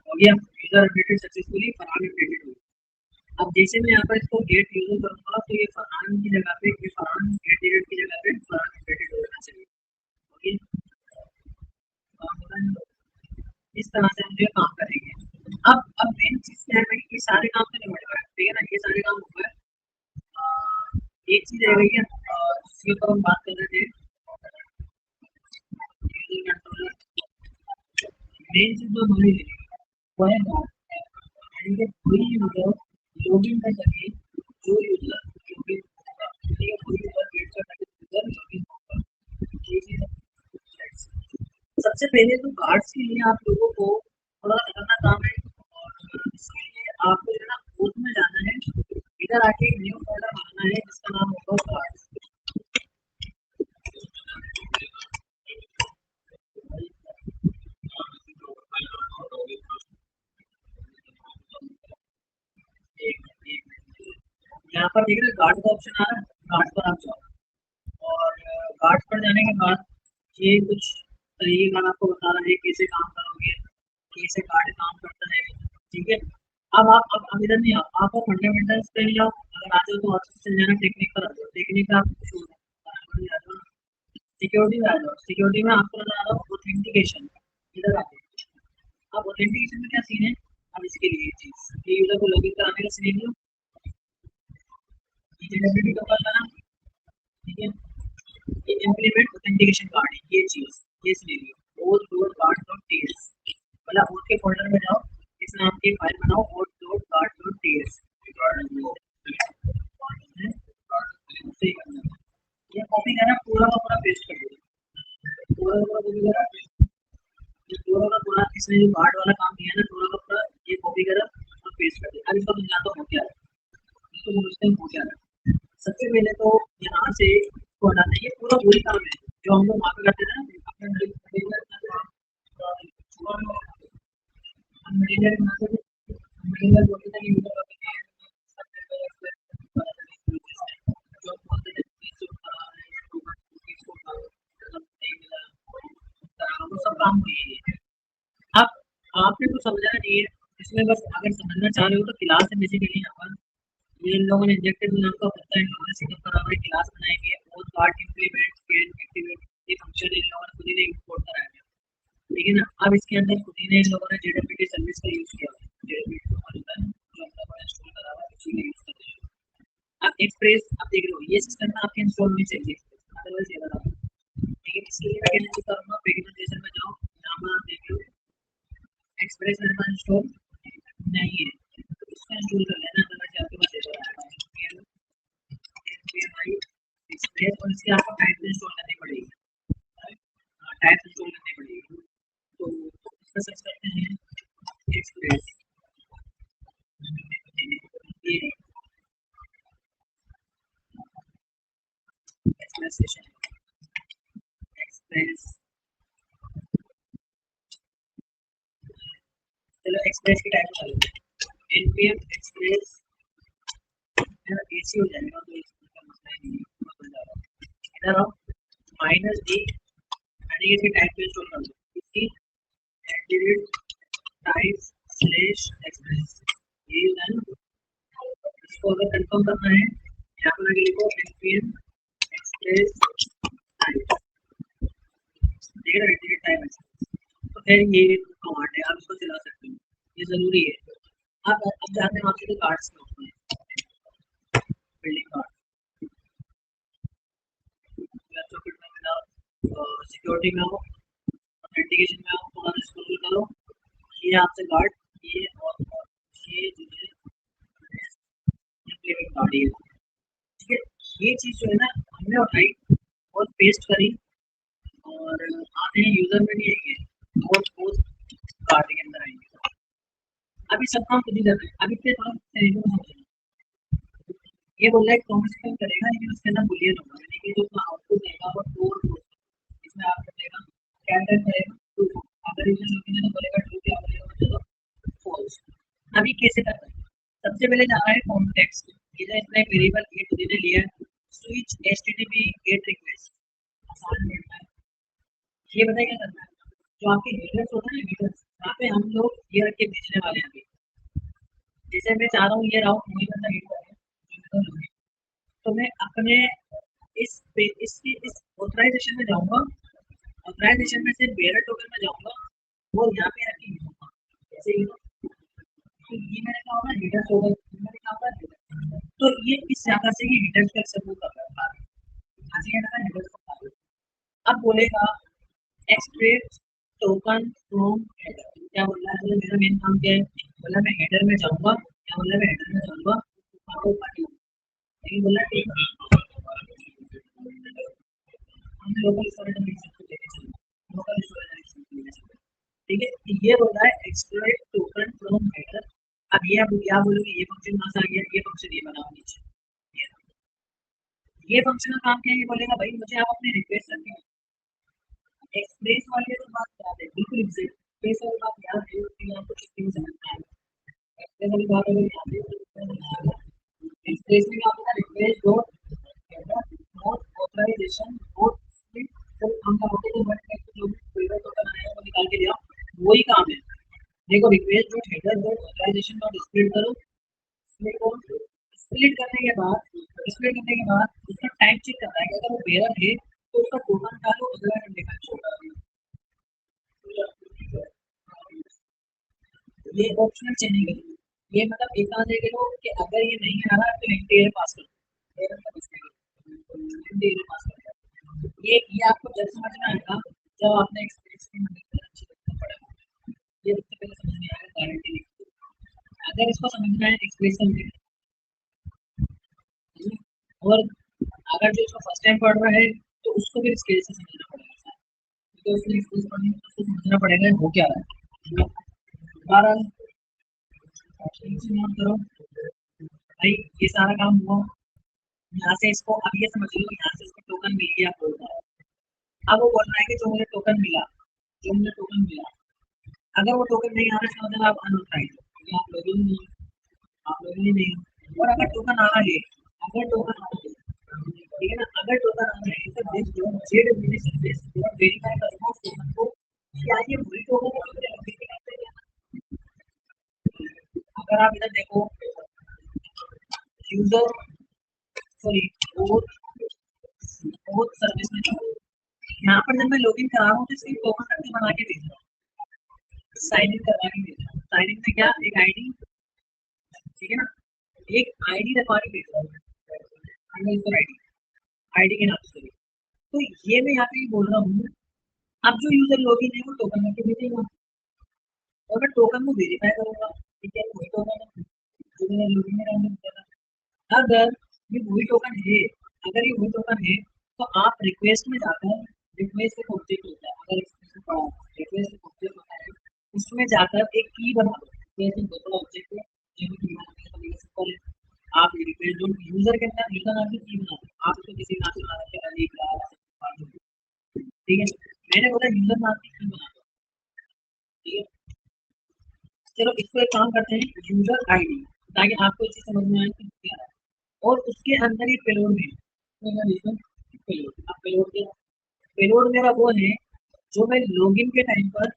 हो गया user updated successfully, Farhan updated हो गया। अब जैसे मैं यहाँ पर इसको गेट यूजर करूंगा तो ये फरहान की जगह पे, ये फरहान गेट डेटेड की जगह पे फरहान अपडेटेड हो जाना चाहिए। ओके, इस तरह से हम जो काम करेंगे। अब मेन चीज क्या है भाई, ये सारे काम तो नहीं हो रहा है, ठीक है ना, ये सारे काम हो गए। एक चीज रह गई है जिसके ऊपर हम बात कर रहे थे, यूजर कंट्रोलर। मेन चीज जो हमारी वो है यानी कि कोई यूजर लॉगिन कर सके, जो यूजर लॉगिन होगा, ठीक है, कोई यूजर गेट कर सके, यूजर लॉगिन होगा, ये चीज है। सबसे पहले तो गार्ड्स के लिए आप लोगों को थोड़ा खतरनाक काम है, और इसके लिए आपको जो है ना कोड में जाना है, इधर आके एक न्यू फोल्डर बनाना है जिसका नाम होगा गार्ड्स। यहाँ पर देख रहे गार्ड का ऑप्शन आ रहा है, गार्ड पर आप जाओ, और गार्ड पर जाने के बाद ये कुछ तरीके का आपको बता रहा है कैसे काम करोगे, कैसे गार्ड काम करता है, ठीक है। अब इधर नहीं आओ, आप फंडामेंटल्स पे नहीं आओ, अगर आ जाओ तो अच्छे से जाना, टेक्निक पर आ जाओ, टेक्निक का आपको शो सिक्योरिटी में आ जाओ, सिक्योरिटी में आपको बता रहा हूँ ऑथेंटिकेशन, इधर आ जाओ। अब ऑथेंटिकेशन में क्या सीन है, अब इसके लिए चीज ये यूजर को लॉगिन कराने का सिनेरियो, ये का बताना, ठीक है, ये इम्प्लीमेंट ऑथेंटिकेशन कार्ड है, ये चीज, ये scenario auth dot guard dot TS, मतलब ओथ के फोल्डर में जाओ, इस नाम की फाइल बनाओ auth dot guard dot TS, ये कॉपी करना, पूरा का पूरा पेस्ट कर दो, पूरा का पूरा कॉपी करा, ये पूरा का पूरा इसने जो गार्ड वाला काम किया है ना, पूरा का पूरा ये कॉपी करा और पेस्ट कर दिया। अब इसको समझाता हूँ क्या है, इसको समझते हैं हो क्या है। सबसे पहले तो यहाँ से इसको हटाते हैं, ये पूरा वही काम है जो हम लोग वहाँ पे करते थे ना, काम हुई है। अब आपने कुछ समझना नहीं है इसमें, बस अगर समझना चाह रहे हो तो क्लास है बेसिकली यहाँ पर। ये इन लोगों ने इंजेक्टेड नाम का पता है, इन लोगों ने सेटअप करा हुआ है, क्लास बनाएंगे और पार्ट इंप्लीमेंट कैन एक्टिवेट ये फंक्शन इन लोगों ने खुद ही ने इंपोर्ट कराया है, ठीक है ना। अब इसके अंदर खुद ही ने इन लोगों ने जेडब्ल्यूटी सर्विस का यूज किया है, जेडब्ल्यूटी तो होता है जो हम लोगों ने इंस्टॉल करा हुआ है उसी का यूज कर रहे हैं। अब एक्सप्रेस आप देख रहे हो ये सिस्टम में आपके इंस्टॉल होनी चाहिए, अदरवाइज ये वाला, ठीक है। इसके लिए मैं क्या करूंगा, प्रेजेंटेशन में जाओ, यहाँ पर आप देख लो एक्सप्रेस मेरे पास इंस्टॉल नहीं है तो इसका इंस्टॉल कर लेना, अदरवाइज आपके पास एरर आएगा। एक्सप्रेस और इसकी आपको टाइप इंस्टॉल करनी पड़ेगी, टाइप इंस्टॉल करनी पड़ेगी। तो इसका सर्च करते हैं एक्सप्रेस, ये एक्सप्रेस सेशन, एक्सप्रेस, चलो एक्सप्रेस की टाइप कर लेते हैं npm एक्सप्रेस, मेरा एसी हो जाएगा तो इसका मसला ही नहीं है, बन जाएगा। इधर आओ माइनस डी यानी इसकी टाइप इंस्टॉल कर दो, इसकी एडिट टाइप स्लैश एक्सप्रेस, ये है ना। इसको अगर कंफर्म करना है यहाँ पर आगे लिखो npm एक्सप्रेस टाइप, ठीक है, एडिट टाइप एक्सप्रेस। तो फिर ये कमांड है, आप इसको चला सकते हो, ये जरूरी है। अब जाते हैं आपसे तो कार्ड्स में होते हैं, बिल्डिंग कार्ड, सिक्योरिटी में आओ, ऑथेंटिकेशन में आओ, थोड़ा स्क्रॉल करो, ये आपसे कार्ड, ये और ये जो है प्लेइंग कार्ड, ये ठीक है। ये चीज जो है ना हमने उठाई और पेस्ट करी और आते हैं यूजर में नहीं आएंगे और कार्ड के अंदर आएंगे। अभी सब काम खुद ही कर रहे हैं, अभी पे थोड़ा तरीके से समझना। ये बोल रहा है कॉम्बिनेशन करेगा लेकिन उसके अंदर बुलियन होगा, यानी कि जो आउटपुट देगा वो ट्रू और फॉल्स, इसमें आप देगा क्या टाइप करेगा ट्रू, अगर इसमें लोकेशन तो बोलेगा ट्रू, क्या बोलेगा चलो फॉल्स। अभी कैसे करना है, सबसे पहले जा रहा है कॉन्टेक्स्ट, ये जो इसमें वेरिएबल ये खुद ने लिया है, स्विच http गेट रिक्वेस्ट, आसान है। ये बताइए क्या करना है, जो आपके हेडर्स होता है ना हेडर्स, यहाँ पे हम लोग ये रख के भेजने वाले हैं अभी, जैसे मैं चाह रहा हूँ ये राउट वही बंदा हिट करे, तो मैं अपने इस ऑथराइजेशन में जाऊंगा, ऑथराइजेशन में से बेरर टोकन में जाऊंगा वो यहाँ पे रखी होगा, जैसे ये तो ये मैंने कहा होगा हेडर्स होगा, मैंने कहा होगा header। तो ये इस जगह से ही हेडर्स का सबूत कर रहा है, यहाँ से क्या हेडर्स का। अब बोलेगा एक्सट्रैक्ट टोकन फ्रॉम हेडर, क्या बोल रहा है, मेरा मेन काम क्या है, बोला मैं हेडर में जाऊंगा, क्या बोला मैं हेडर में जाऊंगा आपको पार्टी, लेकिन बोला ठीक है हम लोकल स्टोरेज में लेके चलेंगे, लोकल स्टोरेज में लेके चलेंगे, ठीक है। ये बोल रहा है एक्सट्रैक्ट टोकन फ्रॉम हेडर। अब ये आप क्या बोलोगे, ये फंक्शन कहाँ से आ गया, ये फंक्शन ये बनाओ नीचे, ये फंक्शन का काम क्या है, ये बोलेगा भाई मुझे आप अपने रिक्वेस्ट रखें, एक्सप्रेस वाले तो बात याद है बिल्कुल एग्जैक्ट, एक्सप्रेस वाली बात याद है कि आपको कितनी समझना है, एक्सप्रेस वाली बात अगर याद है तो एक्सप्रेस में क्या होता है, request dot header dot authorization dot split, जब हम क्या होते हैं बट टेक्स्ट जो फिल्टर टोकन आया वो निकाल के दिया, वही काम है। देखो request dot header dot authorization dot split करो, स्प्लिट करो, स्प्लिट करने के बाद स्प्लिट करने के बाद उसका टाइप चेक करना है कि अगर वो बेरर है तो उसका टोकन डालो, अगला लिखा छोटा, ये ऑप्शनल चेंजिंग है, ये मतलब एक तरह से कह लो कि अगर ये नहीं आ रहा तो इंटीरियर पास करो, एरर का कुछ नहीं, इंटीरियर पास करो। ये आपको जब समझ में आएगा जब आपने एक्सपीरियंस की मदद से अच्छी तरह पढ़ा, ये सबसे पहले समझ में आएगा गारंटी लिखो, अगर इसको समझना है एक्सप्रेशन में, और अगर जो इसको फर्स्ट टाइम पढ़ रहा है तो उसको भी स्केल से समझना पड़ेगा, तो उसने स्केल पढ़ने में उसको समझना पड़ेगा वो क्या रहा है। बहरहाल नोट करो भाई, ये सारा काम हुआ, यहाँ से इसको अब ये समझ लो, यहाँ से इसको टोकन मिल गया बोल रहा है, अब वो बोल रहा है कि जो मुझे टोकन मिला, जो मुझे टोकन मिला, अगर वो टोकन नहीं आ रहा है मतलब आप अनऑथराइज्ड हो, आप लॉगिन नहीं, आप लॉगिन नहीं हो, और अगर टोकन आ रहा है, अगर टोकन आ रहा है, ठीक है ना, अगर टोकन आ रहा है तो दिस जो जेड सर्विस वेरीफाई करूंगा उस टोकन को कि क्या ये वही टोकन है जो मुझे लॉगिन के टाइम पे दिया था? अगर आप इधर देखो यूजर सॉरी बहुत सर्विस में जाओ, यहाँ पर जब मैं लॉगिन करा रहा हूँ तो इसकी टोकन करके बना के भेज रहा हूँ, साइन इन करवा के भेज रहा हूँ। साइन इन में क्या एक आईडी, ठीक है ना, एक आईडी रखवा के भेज रहा हूँ, आईडी आईडी के नाम से। तो ये मैं यहाँ पे बोल रहा हूँ, अब जो यूजर लॉगिन है वो टोकन करके भेजेगा और मैं टोकन को वेरीफाई करूंगा, ठीक है वही टोकन है जो मैंने लॉगिन में डाउनलोड किया था। अगर ये वही टोकन है, अगर ये वही टोकन है तो आप रिक्वेस्ट में जाकर, रिक्वेस्ट एक ऑब्जेक्ट होता है, अगर रिक्वेस्ट एक ऑब्जेक्ट होता है उसमें जाकर एक की बना दो, जैसे दूसरा ऑब्जेक्ट है जो की बनाने का तरीका सिंपल है। आप रिक्वेस्ट जो यूजर के अंदर यूजर नाम की की बना दो, आप उसको किसी नाम से बना सकते हैं, अली क्लास, ठीक है। मैंने बोला यूजर नाम की की बना दो, ठीक है। चलो इसको एक काम करते हैं, यूजर आईडी, ताकि आपको इसी समझ में आए कि क्या है। और उसके अंदर ये पेलोड में पेलोड, अब पेलोड क्या, पेलोड मेरा वो है जो मैं लॉगिन के टाइम पर,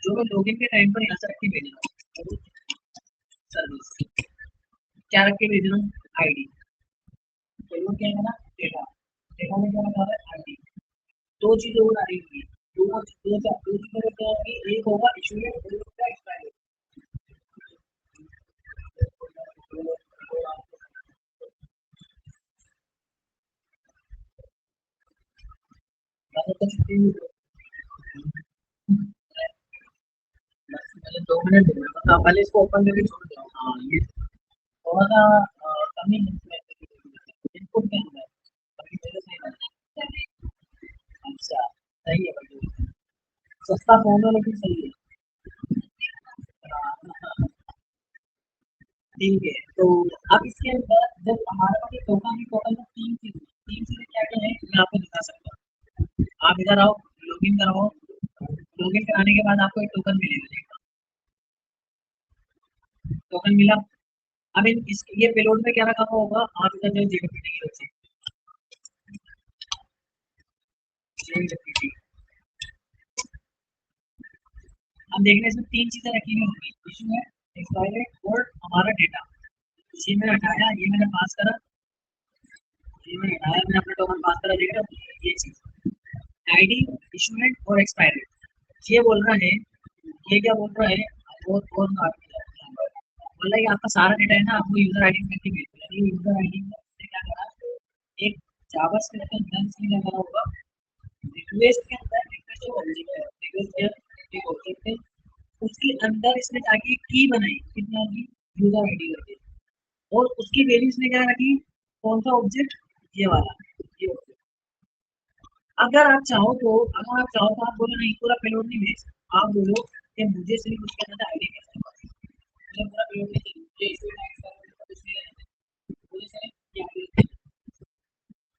जो मैं लॉगिन के टाइम पर यहाँ से रख के भेज रहा हूँ सर्विस, क्या रख के भेज रहा हूँ, आईडी। पेलोड क्या है ना, डेटा, डेटा में क्या रखा है, आईडी। दो चीजें और आ रही होंगी, दो चीजें क्या होगी, एक होगा इशू और एक होगा एक्सपायरी। पहले 2 मिनट देना, मतलब पहले इसको ओपन करके छोड़ दो। हाँ ये थोड़ा सा कम ही इनपुट के अंदर अभी मेरे सही लगा। अच्छा सही है भाई, सस्ता फोन है लेकिन सही है। हाँ, ठीक है। तो अब इसके अंदर जब हमारे पास टोकन है, टोकन में तीन चीजें क्या क्या है मैं आपको दिखा सकता हूँ। आप इधर आओ, लॉगिन कराओ, लॉगिन कराने के बाद आपको एक टोकन मिलेगा, टोकन मिला। अब इस ये पेलोड में क्या रखा हुआ होगा, आप इधर जो जेडपीटी की जेडपीटी, अब देखने इसमें तीन चीजें रखी हुई होंगी, इशू है, एक्सपायरी और हमारा डेटा। ये मैंने हटाया, ये मैंने पास करा, ये मैंने हटाया, मैंने अपना टोकन पास करा, देख रहे हो ये चीज, आईडी, इशूमेंट और एक्सपायरी। ये बोल रहा है, ये क्या बोल रहा है, और बोल रहा है कि आपका सारा डेटा है ना आपको यूजर आईडी में भेज दिया, यानी यूजर आईडी में क्या करा, एक जावास्क्रिप्ट का इंस्टेंस में क्या करा होगा, रिक्वेस्ट के अंदर, रिक्वेस्ट जो ऑब्जेक्ट है, रिक्वेस्ट के एक ऑब्जेक्ट है, उसके अंदर इसने जाके की बनाई, कितना की, यूजर आईडी करके, और उसकी वैल्यू इसने क्या रखी, कौन सा ऑब्जेक्ट, ये वाला, ये ऑब्जेक्ट। अगर आप चाहो तो आप बोलो नहीं पूरा पेलोड नहीं भेज, आप बोलो कि मुझे सिर्फ उसके अंदर आईडी कैसे, मुझे पूरा पेलोड नहीं चाहिए, मुझे इसमें टैक्स करना है, इसमें मुझे सिर्फ ये आईडी।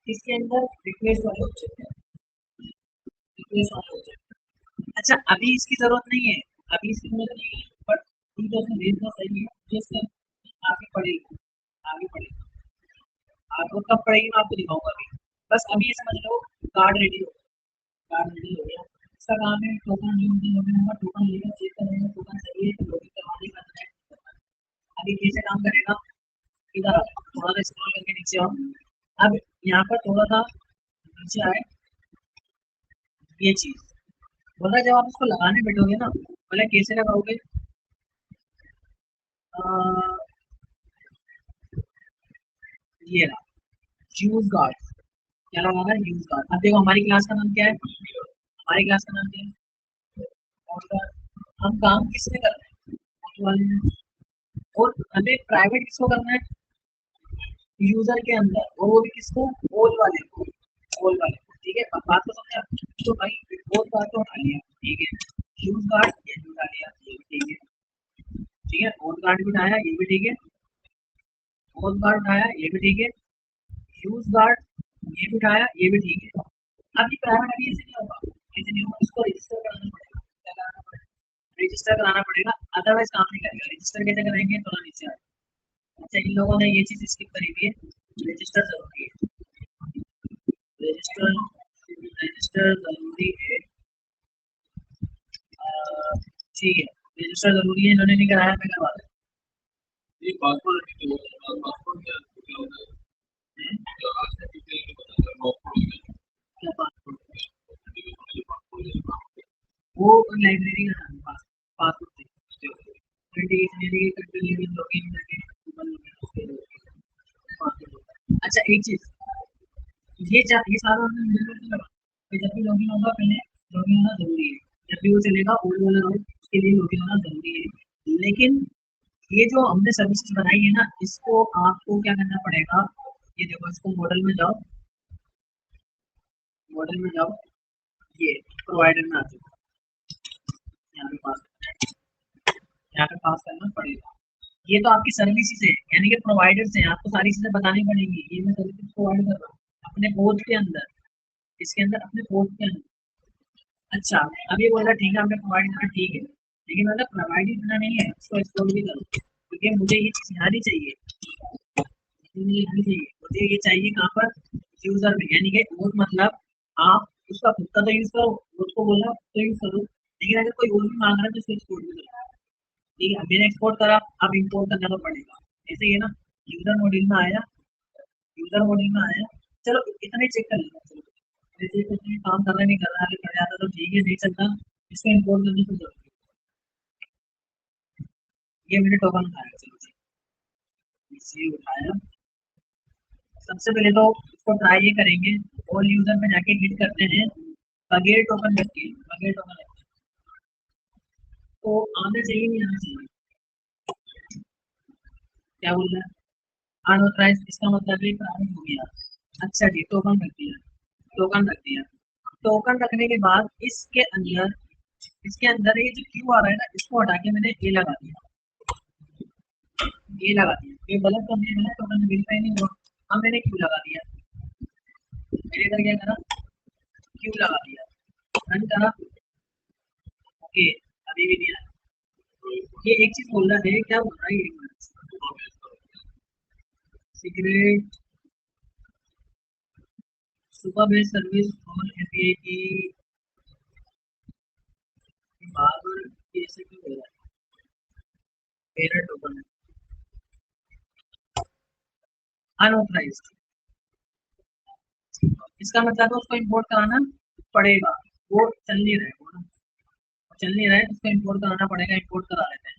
इसके अंदर रिक्वेस्ट वाले ऑब्जेक्ट है, रिक्वेस्ट वाले ऑब्जेक्ट। अच्छा अभी इसकी जरूरत नहीं है, अभी इसकी जरूरत नहीं है, बट ठीक है उसमें भेजना सही है, जिससे आगे पड़ेगी, आगे पड़ेगी, आपको कब पड़ेगी मैं आपको दिखाऊंगा अभी। बस अभी ये समझ लो कार्ड रेडी हो, कार्ड रेडी हो गया। इसका काम है टोकन न्यू लॉगिन होगा, टोकन लेगा, चेक करेगा टोकन सही है तो लॉगिन करवाने का नेक्स्ट करना है। अभी कैसे काम करेगा, इधर आओ, थोड़ा सा स्क्रॉल करके नीचे आओ। अब यहाँ पर थोड़ा सा नीचे आए, ये चीज बोला जब आप इसको लगाने बैठोगे ना, बोले कैसे लगाओगे, ये रहा यूज गार्ड, क्या लगाना है, यूज गार्ड। अब देखो हमारी क्लास का नाम क्या है, हमारी क्लास का नाम क्या है, और हम काम किसमें कर रहे हैं, उस वाले में। और हमें प्राइवेट किसको करना है, यूजर के अंदर, और वो भी किसको, ओल वाले को, ओल वाले को, ठीक है। अब बात को समझा, तो भाई ओल गार्ड को हटा लिया, ठीक है, यूज गार्ड ये भी हटा लिया, ये भी ठीक है, ठीक है, ओल गार्ड भी हटाया, ये भी ठीक है, ओल गार्ड हटाया, ये भी ठीक है, यूज गार्ड ये भी उठाया, ये भी ठीक है। अब ये प्राइवेट अभी ऐसे नहीं होगा, ऐसे नहीं होगा, इसको रजिस्टर कराना पड़ेगा, क्या कराना पड़ेगा, रजिस्टर कराना पड़ेगा, अदरवाइज काम नहीं करेगा। रजिस्टर कैसे करेंगे, थोड़ा नीचे आए। अच्छा इन लोगों ने ये चीज स्किप करी हुई है, रजिस्टर जरूरी है, रजिस्टर, रजिस्टर जरूरी है, ठीक है, रजिस्टर जरूरी है, इन्होंने नहीं कराया, मैं करवा दूँ। ये पासवर्ड पासवर्ड क्या होता है? जो आज से डिटेल में बताता है पासवर्ड क्या पासपोर्ट? पासवर्ड वो लाइब्रेरी का नाम है, पासपोर्ट लॉगिन करके पासपोर्ट। अच्छा एक चीज, ये सारा हमने मिडिल में क्यों लगा? तो जब भी लॉगिन होगा पहले लॉगिन होना जरूरी है, जब भी वो चलेगा ओल्ड वाला रोड उसके लिए लॉगिन होना जरूरी है। लेकिन ये जो हमने सर्विसेज बनाई है ना, इसको आपको क्या करना पड़ेगा, ये देखो, इसको मॉडल में जाओ, मॉडल में जाओ, ये प्रोवाइडर में आ जाओ, यहाँ पे पास, यहाँ पे पास करना पड़ेगा। ये तो आपकी सर्विसेज है, यानी कि प्रोवाइडर्स हैं, आपको सारी चीजें बतानी पड़ेंगी। ये मैं सर्विस प्रोवाइड कर रहा हूँ अपने पोर्ट के अंदर, इसके अंदर अपने पोर्ट के अंदर। अच्छा, अब ये बोल रहा ठीक है हमने प्रोवाइड करा, ठीक है, लेकिन मतलब प्रोवाइड इतना नहीं है, उसको एक्सप्लोर भी करो, क्योंकि मुझे ये चीज यहाँ नहीं चाहिए, मुझे यहाँ नहीं चाहिए, मुझे ये चाहिए कहाँ पर, यूजर में, यानी कि वो मतलब आप उसका खुद का तो यूज करो, उसको बोला तो यूज करो, लेकिन अगर कोई और भी मांग रहा है तो उसको एक्सपोर्ट भी करो। ठीक है, मैंने एक्सपोर्ट करा, अब इम्पोर्ट करना तो पड़ेगा, ऐसे ही है ना। यूजर मॉड्यूल में आया, यूजर मॉड्यूल में आया, चलो इतना ही चेक कर लेना, चलो जैसे कुछ भी काम कर रहा है नहीं कर रहा, आगे बढ़ जाता तो ठीक है, नहीं चलता इसको इम्पोर्ट करने की जरूरत है। ये मैंने टोकन उठाया, चलो जी, इसे उठाया। सबसे पहले तो इसको ट्राई ये करेंगे, ऑल यूजर में जाके हिट करते हैं, बगैर टोकन रखिए, बगैर टोकन रखिए, तो आना चाहिए नहीं आना चाहिए, क्या बोल रहा है, अनऑथराइज, इसका मतलब है प्राइवेट हो गया। अच्छा जी, टोकन रख दिया, टोकन रख दिया। टोकन रखने के बाद इसके अंदर ये जो क्यू आ रहा है ना, इसको हटा के मैंने ये लगा दिया, ये लगा दिया, ये गलत कर दिया मैंने, टोकन वेरीफाई नहीं हुआ। अब मैंने क्यू लगा दिया, मैंने इधर क्या करा, क्यू लगा दिया, रन करा, ओके, अभी भी नहीं आया। ये एक चीज बोल रहा है, क्या बोल रहा है ये, सीक्रेट सुपर बेस सर्विस और एपीआई की बार कैसे क्यों हो रहा है, एरर टोकन है अनऑथराइज्ड, इसका मतलब है उसको इंपोर्ट कराना पड़ेगा, वो चल नहीं रहा है, वो ना चल नहीं रहा है, उसको इंपोर्ट कराना पड़ेगा, इंपोर्ट करा लेते हैं।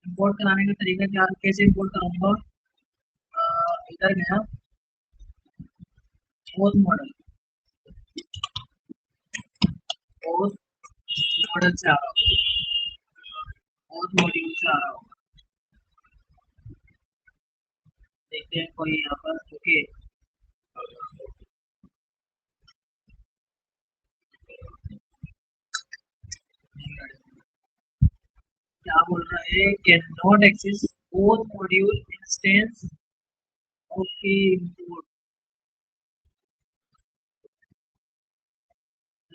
इंपोर्ट कराने का तरीका क्या, कैसे इंपोर्ट कराऊंगा, इधर गया, ओथ मॉडल, ओथ मॉडल से आ रहा हूँ, ओथ मॉड्यूल से आ रहा हूँ, देखते हैं कोई यहाँ पर, ओके, क्या बोल रहा है, can not access auth module instance, okay import,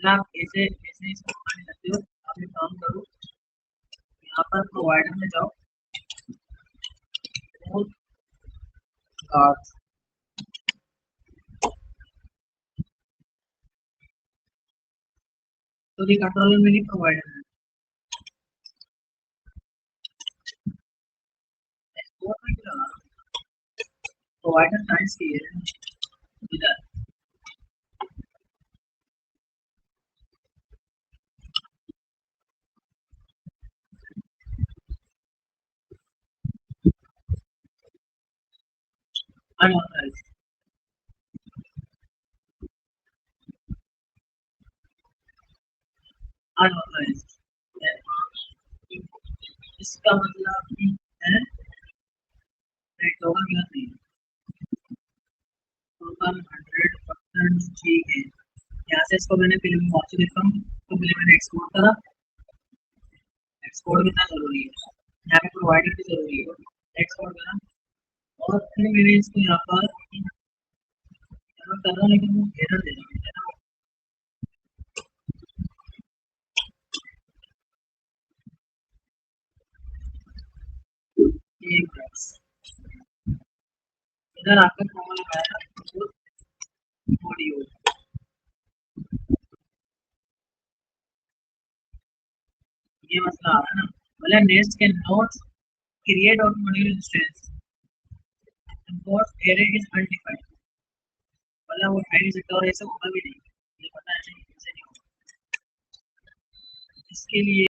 आप ऐसे ऐसे इसको करने लगते हो। आप एक काम करो, यहाँ पर प्रोवाइडर में जाओ, ओथ कार्ड, तो ये कंट्रोलर में नहीं, प्रोवाइडर में, प्रोवाइडर साइंस की है इधर, अनऑथराइज्ड, अनऑथराइज्ड, इसका मतलब है टोकन गलत नहीं, टोकन 100% ठीक है। यहाँ से इसको मैंने फिल्म वापस देता हूँ, तो पहले मैंने एक्सपोर्ट करा, एक्सपोर्ट कितना जरूरी है, यहाँ पे प्रोवाइडर भी जरूरी है, एक्सपोर्ट करा, और फिर मैंने इसको यहाँ पर कर रहा, लेकिन वो एरर दे रहा है, एक इधर आपका कॉमन लगाया मॉड्यूल, ये मसला आ रहा है ना, मतलब नेस्ट कैन नॉट क्रिएट और module instance because array is undefined, मतलब वो है नहीं सकता और ऐसा होगा भी नहीं, ये पता है नहीं, ऐसे नहीं होगा। इसके लिए